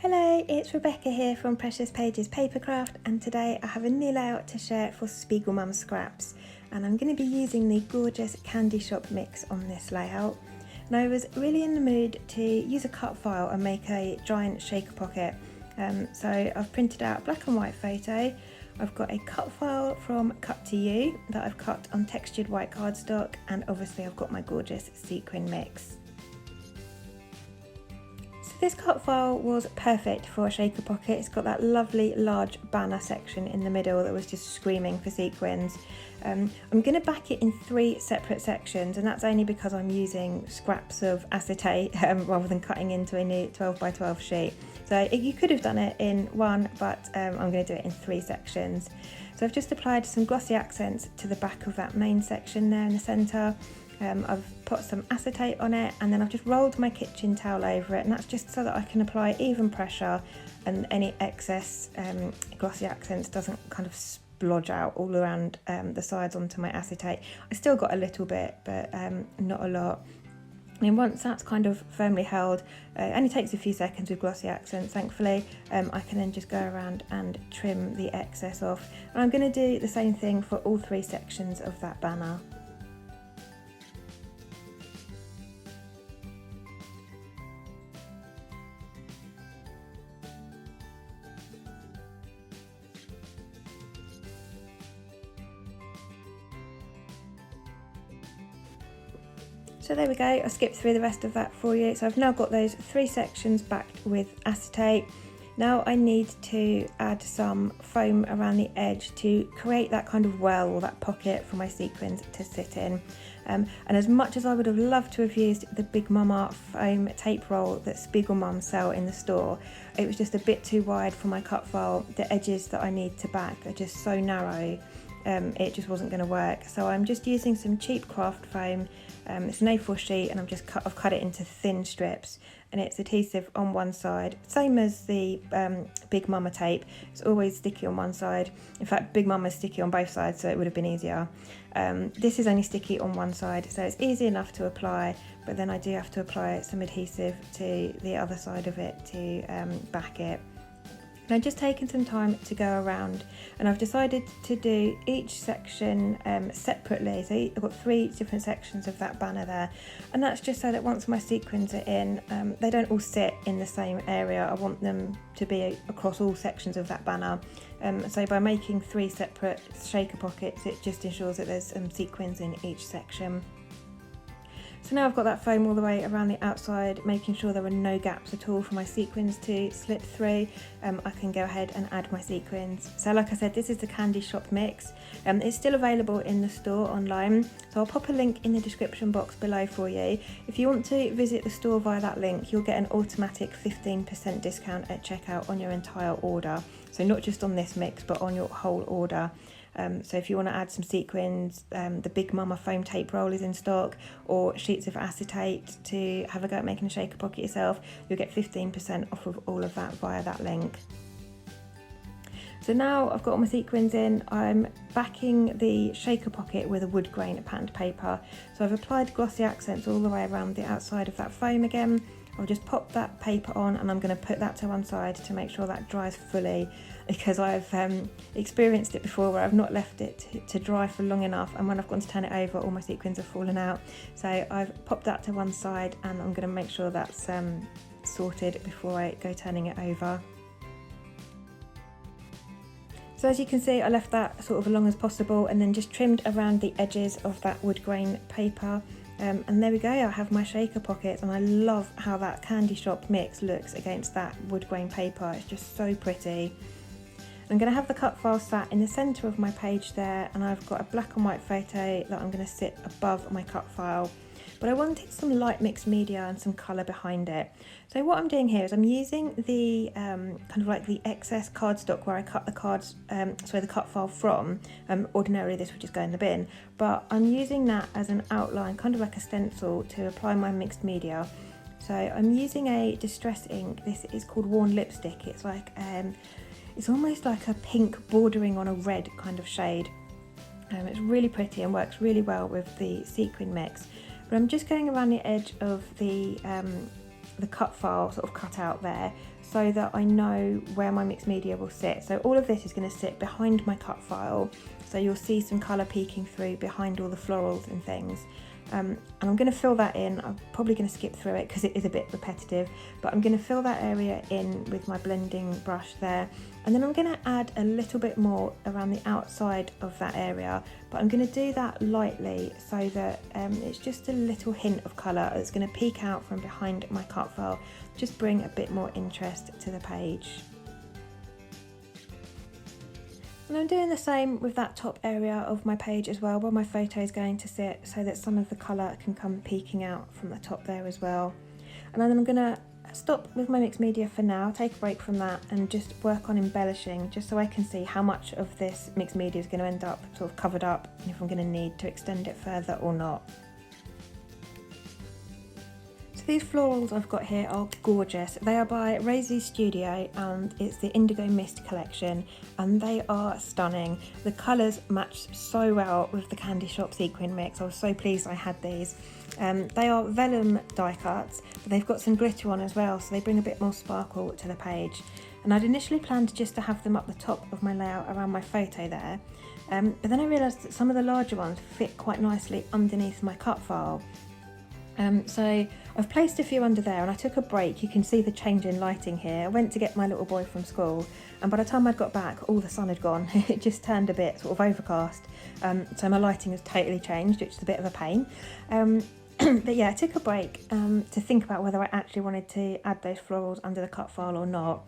Hello, it's Rebecca here from Precious Pages Papercraft, and today I have a new layout to share for SpiegelMom Scraps, and I'm going to be using the gorgeous Candy Shoppe mix on this layout. And I was really in the mood to use a cut file and make a giant shaker pocket, so I've printed out a black and white photo. I've got a cut file from Cut to You that I've cut on textured white cardstock, and obviously I've got my gorgeous sequin mix. This cut file was perfect for a shaker pocket. It's got that lovely large banner section in the middle that was just screaming for sequins. I'm going to back it in 3 separate sections, and that's only because I'm using scraps of acetate rather than cutting into a new 12 by 12 sheet. So you could have done it in one, but I'm going to do it in 3 sections. So I've just applied some glossy accents to the back of that main section there in the centre. I've put some acetate on it, and then I've just rolled my kitchen towel over it, and that's just so that I can apply even pressure and any excess glossy accents doesn't kind of splodge out all around the sides onto my acetate. I still got a little bit, but not a lot. And once that's kind of firmly held, it only takes a few seconds with glossy accents, thankfully. I can then just go around and trim the excess off. And I'm going to do the same thing for all 3 sections of that banner. So there we go, I skipped through the rest of that for you. So I've now got those 3 sections backed with acetate. Now I need to add some foam around the edge to create that kind of well or that pocket for my sequins to sit in. And as much as I would have loved to have used the Big Mama foam tape roll that SpiegelMom sell in the store, it was just a bit too wide for my cut file. The edges that I need to back are just so narrow. It just wasn't going to work. So I'm just using some cheap craft foam. It's an A4 sheet, and I've cut it into thin strips, and it's adhesive on one side, same as the Big Mama tape. It's always sticky on one side. In fact, Big Mama's sticky on both sides, so it would have been easier. This is only sticky on one side, so it's easy enough to apply, but then I do have to apply some adhesive to the other side of it to back it. And I've just taken some time to go around, and I've decided to do each section separately. So I've got 3 different sections of that banner there, and that's just so that once my sequins are in, they don't all sit in the same area. I want them to be across all sections of that banner. So by making 3 separate shaker pockets, it just ensures that there's sequins in each section. So now I've got that foam all the way around the outside, making sure there are no gaps at all for my sequins to slip through. I can go ahead and add my sequins. So like I said, this is the Candy Shoppe mix. It's still available in the store online, so I'll pop a link in the description box below for you. If you want to visit the store via that link, you'll get an automatic 15% discount at checkout on your entire order. So not just on this mix, but on your whole order. So if you want to add some sequins, the Big Mama foam tape roll is in stock, or sheets of acetate to have a go at making a shaker pocket yourself, you'll get 15% off of all of that via that link. So now I've got all my sequins in, I'm backing the shaker pocket with a wood grain patterned paper. So I've applied glossy accents all the way around the outside of that foam again. I'll just pop that paper on, and I'm going to put that to one side to make sure that dries fully, because I've experienced it before where I've not left it to dry for long enough, and when I've gone to turn it over, all my sequins have fallen out. So I've popped that to one side, and I'm going to make sure that's sorted before I go turning it over. So as you can see, I left that sort of as long as possible, and then just trimmed around the edges of that wood grain paper. And there we go, I have my shaker pockets, and I love how that Candy Shoppe mix looks against that wood grain paper. It's just so pretty. I'm going to have the cut file sat in the centre of my page there, and I've got a black and white photo that I'm going to sit above my cut file. But I wanted some light mixed media and some colour behind it. So what I'm doing here is I'm using the kind of like the excess cardstock where I cut the cards, the cut file from. Ordinarily this would just go in the bin, but I'm using that as an outline, kind of like a stencil, to apply my mixed media. So I'm using a distress ink. This is called Worn Lipstick. It's like it's almost like a pink bordering on a red kind of shade. It's really pretty and works really well with the sequin mix. But I'm just going around the edge of the the cut file sort of cut out there so that I know where my mixed media will sit. So all of this is going to sit behind my cut file, so you'll see some colour peeking through behind all the florals and things. And I'm going to fill that in. I'm probably going to skip through it because it is a bit repetitive, but I'm going to fill that area in with my blending brush there, and then I'm going to add a little bit more around the outside of that area, but I'm going to do that lightly so that it's just a little hint of colour that's going to peek out from behind my cut file, just bring a bit more interest to the page. And I'm doing the same with that top area of my page as well, where my photo is going to sit, so that some of the colour can come peeking out from the top there as well. And then I'm going to stop with my mixed media for now, take a break from that, and just work on embellishing, just so I can see how much of this mixed media is going to end up sort of covered up, and if I'm going to need to extend it further or not. These florals I've got here are gorgeous. They are by Rosie's Studio, and it's the Indigo Mist collection, and they are stunning. The colours match so well with the Candy Shoppe sequin mix. I was so pleased I had these. They are vellum die cuts, but they've got some glitter on as well, so they bring a bit more sparkle to the page. And I'd initially planned just to have them up the top of my layout around my photo there, but then I realised that some of the larger ones fit quite nicely underneath my cut file. So I've placed a few under there, and I took a break. You can see the change in lighting here. I went to get my little boy from school, and by the time I'd got back, all the sun had gone. It just turned a bit sort of overcast, so my lighting has totally changed, which is a bit of a pain. But yeah, I took a break to think about whether I actually wanted to add those florals under the cut file or not.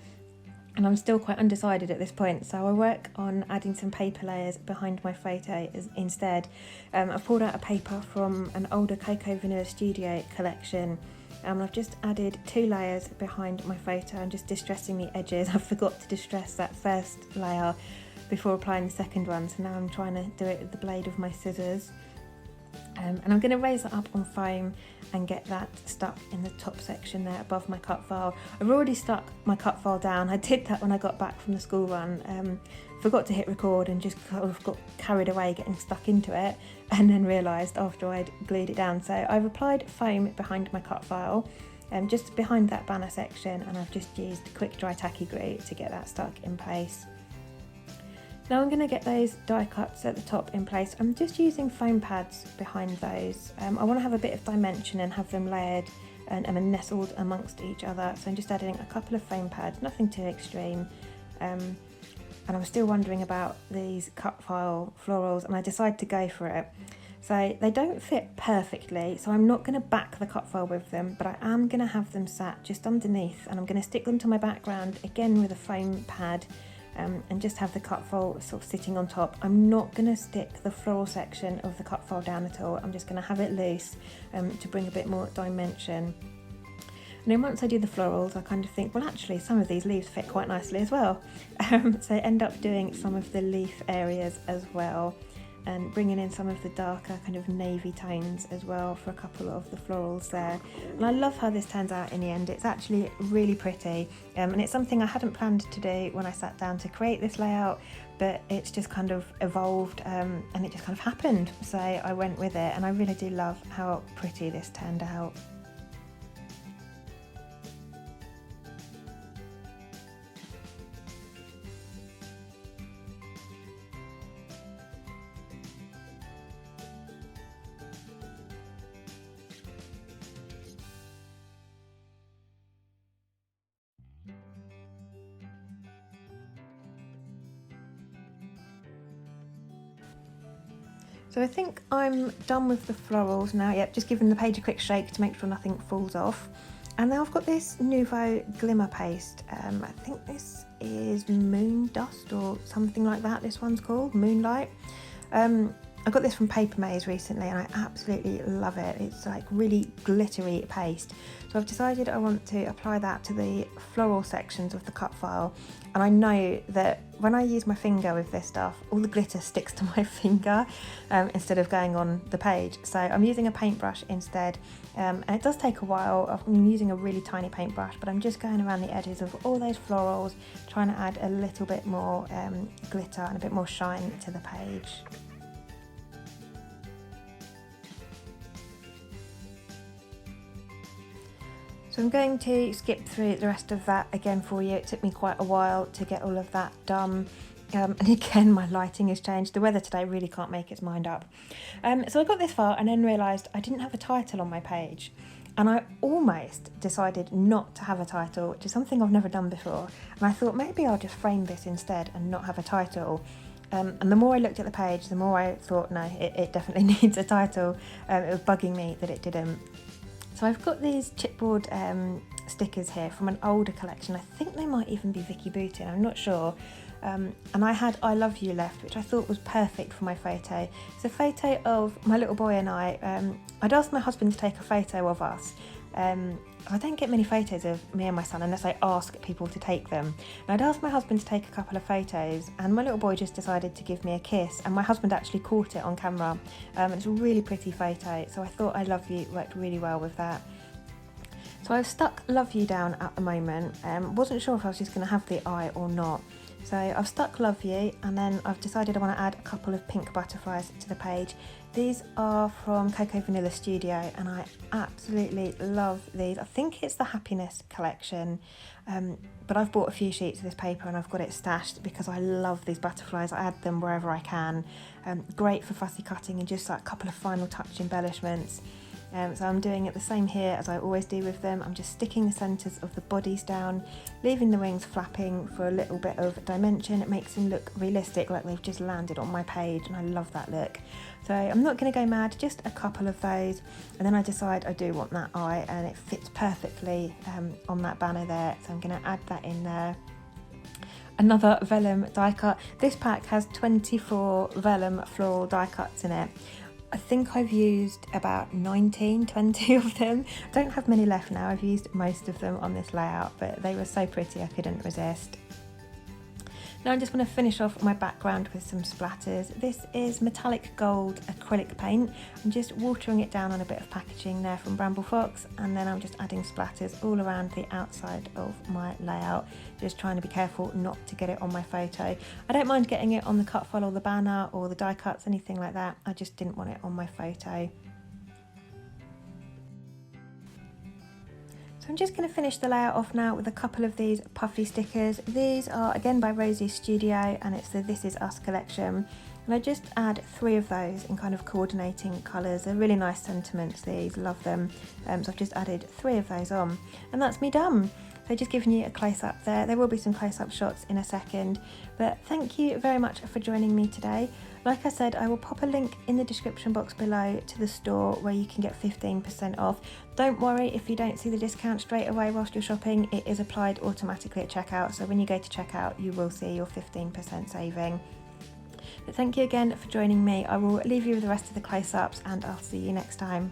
And I'm still quite undecided at this point, so I work on adding some paper layers behind my photo instead. I've pulled out a paper from an older Coco Vanilla Studio collection, and I've just added 2 layers behind my photo and just distressing the edges. I forgot to distress that first layer before applying the second one, so now I'm trying to do it with the blade of my scissors. And I'm going to raise that up on foam and get that stuck in the top section there above my cut file. I've already stuck my cut file down. I did that when I got back from the school run. Forgot to hit record and just kind of got carried away getting stuck into it, and then realised after I'd glued it down. So I've applied foam behind my cut file, just behind that banner section, and I've just used quick dry tacky glue to get that stuck in place. Now I'm going to get those die cuts at the top in place. I'm just using foam pads behind those. I want to have a bit of dimension and have them layered and nestled amongst each other. So I'm just adding a couple of foam pads, nothing too extreme. And I'm still wondering about these cut file florals, and I decided to go for it. So they don't fit perfectly, so I'm not going to back the cut file with them, but I am going to have them sat just underneath, and I'm going to stick them to my background again with a foam pad. And just have the cut file sort of sitting on top. I'm not going to stick the floral section of the cut file down at all. I'm just going to have it loose to bring a bit more dimension. And then once I do the florals, I kind of think, well, actually some of these leaves fit quite nicely as well. So I end up doing some of the leaf areas as well, and bringing in some of the darker kind of navy tones as well for a couple of the florals there. And I love how this turns out in the end. It's actually really pretty, and it's something I hadn't planned to do when I sat down to create this layout, but it's just kind of evolved, and it just kind of happened, so I went with it, and I really do love how pretty this turned out. So I think I'm done with the florals now. Yep, just giving the page a quick shake to make sure nothing falls off. And now I've got this Nouveau Glimmer Paste. I think this is Moon Dust or something like that. This one's called Moonlight. I got this from Paper Maze recently, and I absolutely love it. It's like really glittery paste. So I've decided I want to apply that to the floral sections of the cut file. And I know that when I use my finger with this stuff, all the glitter sticks to my finger instead of going on the page. So I'm using a paintbrush instead. And it does take a while. I'm using a really tiny paintbrush, but I'm just going around the edges of all those florals, trying to add a little bit more glitter and a bit more shine to the page. So So I'm going to skip through the rest of that again for you. It took me quite a while to get all of that done. And again, my lighting has changed. The weather today really can't make its mind up. So I got this far and then realised I didn't have a title on my page. And I almost decided not to have a title, which is something I've never done before. And I thought maybe I'll just frame this instead and not have a title. And the more I looked at the page, the more I thought, no, it definitely needs a title. It was bugging me that it didn't. So I've got these chipboard stickers here from an older collection. I think they might even be Vicky Bootin, I'm not sure. And I had I Love You left, which I thought was perfect for my photo. It's a photo of my little boy and I. I'd asked my husband to take a photo of us. I don't get many photos of me and my son unless I ask people to take them. And I'd asked my husband to take a couple of photos, and my little boy just decided to give me a kiss, and my husband actually caught it on camera. It's a really pretty photo, so I thought I Love You worked really well with that. So I've stuck Love You down at the moment. Wasn't sure if I was just going to have the eye or not. So I've stuck Love You, and then I've decided I want to add a couple of pink butterflies to the page. These are from Cocoa Vanilla Studio, and I absolutely love these. I think it's the Happiness collection, but I've bought a few sheets of this paper and I've got it stashed because I love these butterflies. I add them wherever I can. Great for fussy cutting and just like a couple of final touch embellishments. So I'm doing it the same here as I always do with them. I'm just sticking the centres of the bodies down, leaving the wings flapping for a little bit of dimension. It makes them look realistic, like they've just landed on my page, and I love that look. So I'm not going to go mad, just a couple of those, and then I decide I do want that eye, and it fits perfectly on that banner there, so I'm going to add that in there. Another vellum die cut. This pack has 24 vellum floral die cuts in it. I think I've used about 20 of them. I don't have many left now. I've used most of them on this layout, but they were so pretty I couldn't resist. Now I just want to finish off my background with some splatters. This is metallic gold acrylic paint. I'm just watering it down on a bit of packaging there from Bramble Fox, and then I'm just adding splatters all around the outside of my layout, just trying to be careful not to get it on my photo. I don't mind getting it on the cut file or the banner or the die cuts, anything like that. I just didn't want it on my photo. I'm just going to finish the layout off now with a couple of these puffy stickers. These are again by Rosie Studio, and it's the This Is Us collection. And I just add 3 of those in kind of coordinating colours. They're really nice sentiments, these, love them. So I've just added 3 of those on, and that's me done. So just giving you a close-up there. There will be some close-up shots in a second, but thank you very much for joining me today. Like I said, I will pop a link in the description box below to the store where you can get 15% off. Don't worry if you don't see the discount straight away whilst you're shopping. It is applied automatically at checkout, so when you go to checkout you will see your 15% saving. But thank you again for joining me. I will leave you with the rest of the close-ups, and I'll see you next time.